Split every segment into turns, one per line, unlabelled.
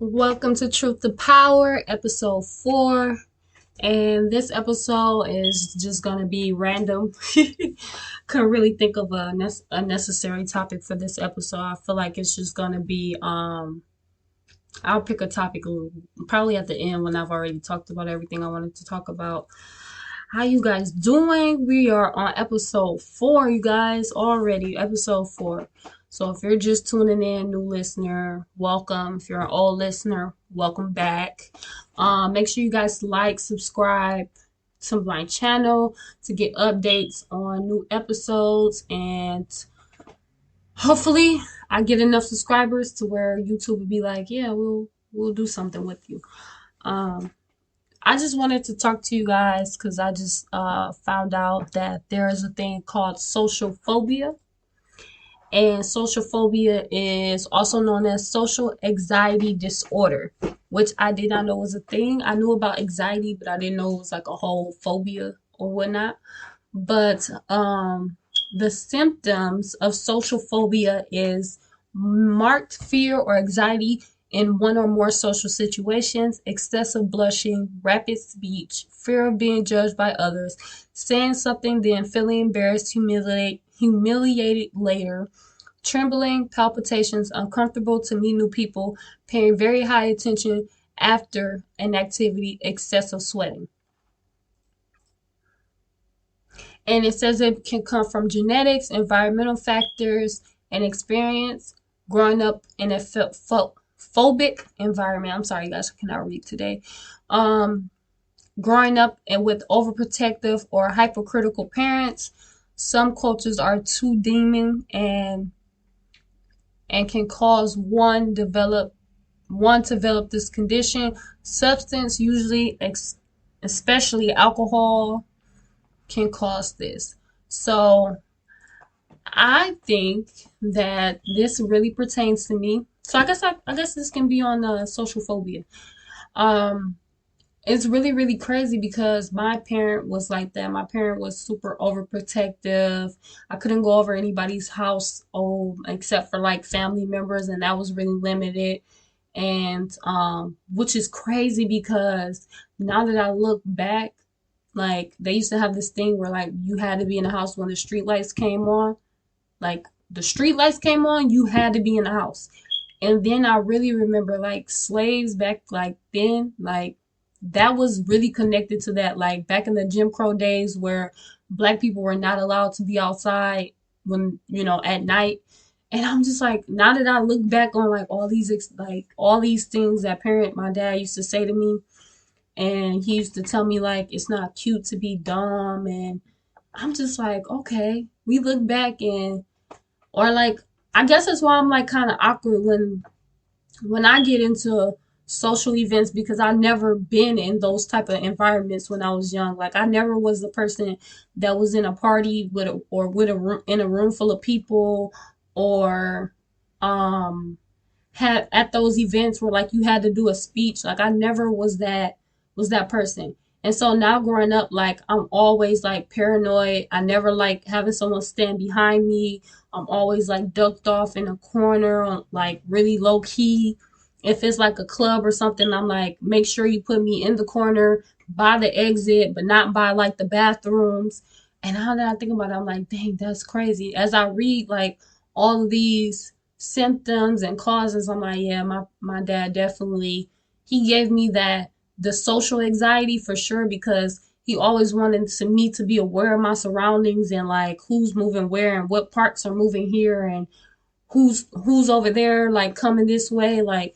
Welcome to Truth to Power, episode 4. And this episode is just going to be random. Couldn't really think of a necessary topic for this episode. I feel like it's just going to be, I'll pick a topic probably at the end when I've already talked about everything I wanted to talk about. How you guys doing? We are on episode 4, you guys, already. Episode 4. So if you're just tuning in, new listener, welcome. If you're an old listener, welcome back. Make sure you guys like, subscribe to my channel to get updates on new episodes, and hopefully I get enough subscribers to where YouTube will be like, yeah, we'll do something with you. Um, I just wanted to talk to you guys because I just found out that there is a thing called social phobia. And social phobia is also known as social anxiety disorder, which I did not know was a thing. I knew about anxiety, but I didn't know it was like a whole phobia or whatnot. But the symptoms of social phobia is marked fear or anxiety in one or more social situations, excessive blushing, rapid speech, fear of being judged by others, saying something then feeling embarrassed, humiliated later, trembling, palpitations, uncomfortable to meet new people, paying very high attention after an activity, excessive sweating. And it says it can come from genetics, environmental factors, and experience. Growing up in a phobic environment. I'm sorry, guys, I cannot read today. Growing up and with overprotective or hypercritical parents. Some cultures are too deeming and can cause one develop this condition. Substance, usually especially alcohol, can cause this. So I think that this really pertains to me. So I guess this can be on social phobia. Um, it's really really crazy because my parent was like that. My parent was super overprotective. I couldn't go over anybody's house except for like family members, and that was really limited. And which is crazy because now that I look back, like they used to have this thing where like you had to be in the house when the street lights came on. Like the street lights came on, you had to be in the house. And then I really remember like slaves back like then, like that was really connected to that. Like back in the Jim Crow days where black people were not allowed to be outside when, at night. And I'm just like, now that I look back on like all these things that my dad used to say to me, and he used to tell me like it's not cute to be dumb, and I'm just like, okay, we look back and or like I guess that's why I'm like kind of awkward when I get into social events because I've never been in those type of environments when I was young. Like I never was the person that was in a party in a room full of people, or had at those events where like you had to do a speech. Like I never was that person. And so now growing up, like I'm always like paranoid. I never like having someone stand behind me. I'm always like ducked off in a corner, like really low key. If it's like a club or something, I'm like, make sure you put me in the corner by the exit, but not by like the bathrooms. And now that I think about it, I'm like, dang, that's crazy. As I read like all of these symptoms and causes, I'm like, yeah, my dad definitely, he gave me the social anxiety for sure because he always wanted me to be aware of my surroundings and like who's moving where and what parts are moving here and who's over there like coming this way. Like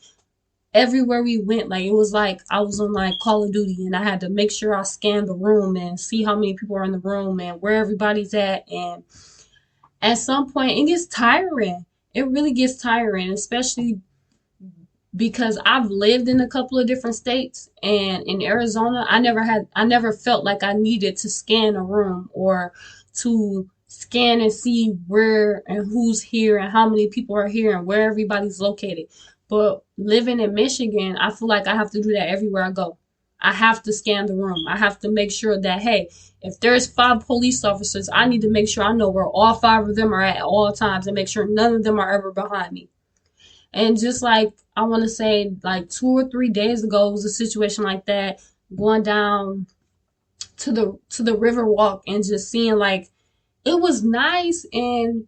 everywhere we went, like it was like I was on like Call of Duty and I had to make sure I scanned the room and see how many people are in the room and where everybody's at. And at some point it gets tiring. It really gets tiring, especially because I've lived in a couple of different states, and in Arizona I never felt like I needed to scan a room or to scan and see where and who's here and how many people are here and where everybody's located. But living in Michigan, I feel like I have to do that everywhere I go. I have to scan the room. I have to make sure that, hey, if there's 5 police officers, I need to make sure I know where all 5 of them are at all times and make sure none of them are ever behind me. And just like I want to say like 2 or 3 days ago, it was a situation like that, going down to the river walk and just seeing like it was nice and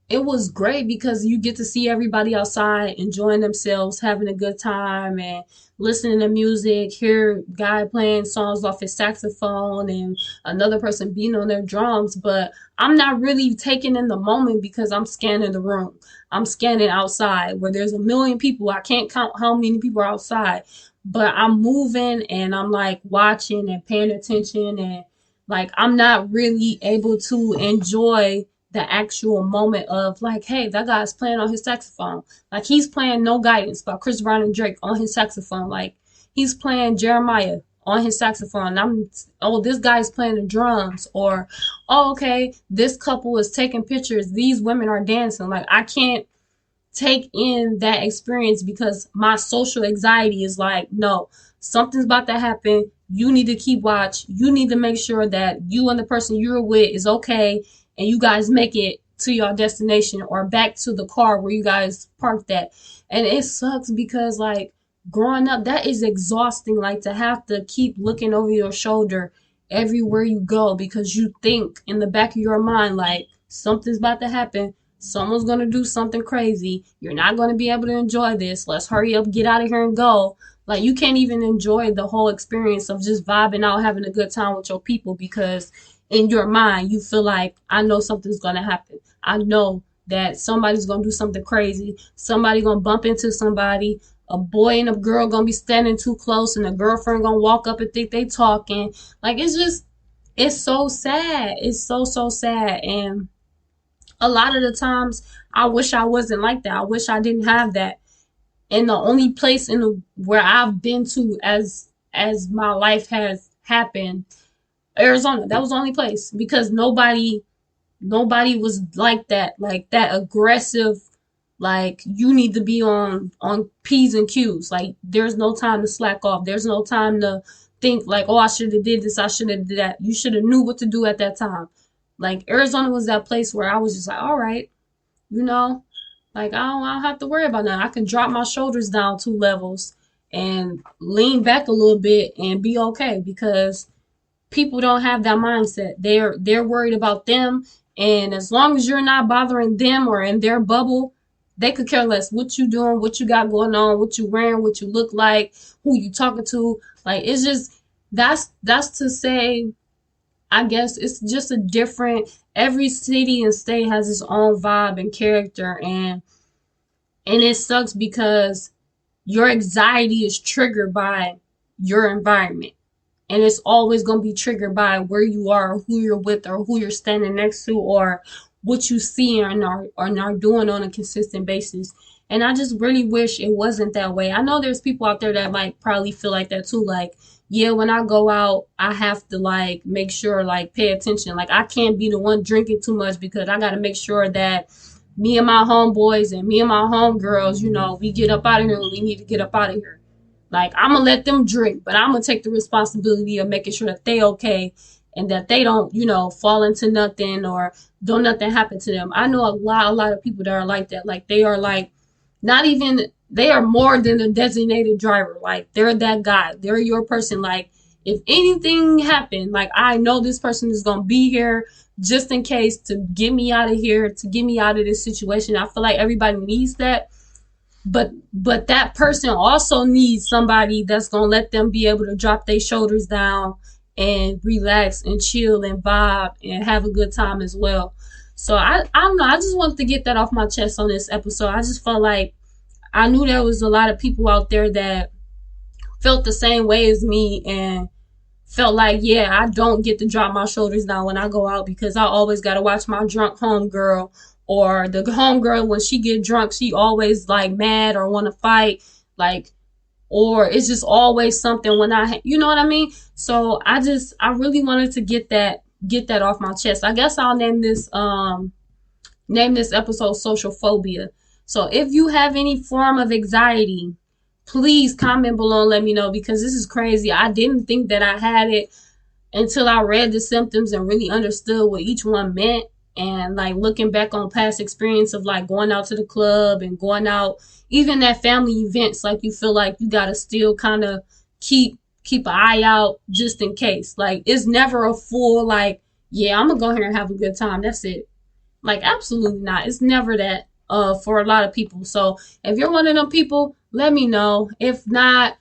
it was great because you get to see everybody outside enjoying themselves, having a good time, and listening to music. Hear guy playing songs off his saxophone and another person beating on their drums. But I'm not really taking in the moment because I'm scanning the room. I'm scanning outside where there's a million people. I can't count how many people are outside, but I'm moving and I'm like watching and paying attention, and like I'm not really able to enjoy the actual moment of like, hey, that guy's playing on his saxophone. Like he's playing No Guidance by Chris Brown and Drake on his saxophone. Like he's playing Jeremiah on his saxophone. And oh, this guy's playing the drums. Or, oh, okay, this couple is taking pictures. These women are dancing. Like I can't take in that experience because my social anxiety is like, no, something's about to happen. You need to keep watch. You need to make sure that you and the person you're with is okay and you guys make it to your destination or back to the car where you guys parked at. And it sucks because like growing up, that is exhausting. Like to have to keep looking over your shoulder everywhere you go because you think in the back of your mind like something's about to happen. Someone's going to do something crazy. You're not going to be able to enjoy this. Let's hurry up, get out of here and go. Like you can't even enjoy the whole experience of just vibing out, having a good time with your people because in your mind you feel like I know something's going to happen. I know that somebody's going to do something crazy. Somebody going to bump into somebody. A boy and a girl going to be standing too close and a girlfriend going to walk up and think they talking. Like it's so sad. It's so sad. And a lot of the times I wish I wasn't like that. I wish I didn't have that. And the only place where I've been to as my life has happened, Arizona. That was the only place because nobody was like that aggressive. Like you need to be on P's and Q's. Like there's no time to slack off. There's no time to think like, oh, I should have did this. I should have did that. You should have knew what to do at that time. Like Arizona was that place where I was just like, all right, you know, like I don't have to worry about that. I can drop my shoulders down 2 levels and lean back a little bit and be okay because people don't have that mindset. They're worried about them, and as long as you're not bothering them or in their bubble, they could care less what you doing, what you got going on, what you wearing, what you look like, who you talking to. Like it's just that's to say I guess it's just a different every city and state has its own vibe and character and it sucks because your anxiety is triggered by your environment. And it's always going to be triggered by where you are, or who you're with, or who you're standing next to, or what you see and are doing on a consistent basis. And I just really wish it wasn't that way. I know there's people out there that like probably feel like that too. Like, yeah, when I go out, I have to like make sure, like pay attention. Like I can't be the one drinking too much because I got to make sure that me and my homeboys and me and my homegirls, we get up out of here when we need to get up out of here. Like I'm gonna let them drink, but I'm gonna take the responsibility of making sure that they okay and that they don't, fall into nothing or don't nothing happen to them. I know a lot of people that are like that. Like they are like not even they are more than a designated driver. Like they're that guy. They're your person. Like if anything happened, like I know this person is gonna be here just in case to get me out of here, to get me out of this situation. I feel like everybody needs that. But that person also needs somebody that's gonna let them be able to drop their shoulders down and relax and chill and vibe and have a good time as well. So I don't know. I just wanted to get that off my chest on this episode. I just felt like I knew there was a lot of people out there that felt the same way as me and felt like, yeah, I don't get to drop my shoulders down when I go out because I always got to watch my drunk homegirl, or the homegirl when she get drunk, she always like mad or want to fight, like, or it's just always something when you know what I mean? So I really wanted to get that off my chest. I guess I'll name this episode Social Phobia. So if you have any form of anxiety, please comment below and let me know because this is crazy. I didn't think that I had it until I read the symptoms and really understood what each one meant. and like looking back on past experience of like going out to the club and going out, even at family events, like you feel like you gotta still kind of keep an eye out just in case. Like it's never a full like, yeah, I'm gonna go here and have a good time. That's it. Like absolutely not. It's never that for a lot of people. So if you're one of them people, let me know. If not,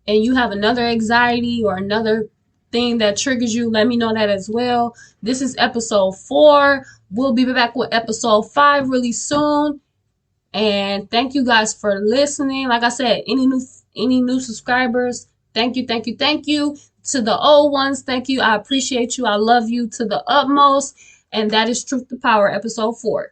and you have another anxiety or another thing that triggers you, let me know that as well. This is episode 4. We'll be back with episode 5 really soon. And thank you guys for listening. Like I said, any new subscribers, thank you, thank you, thank you. To the old ones, thank you. I appreciate you. I love you to the utmost. And that is Truth to Power, episode 4.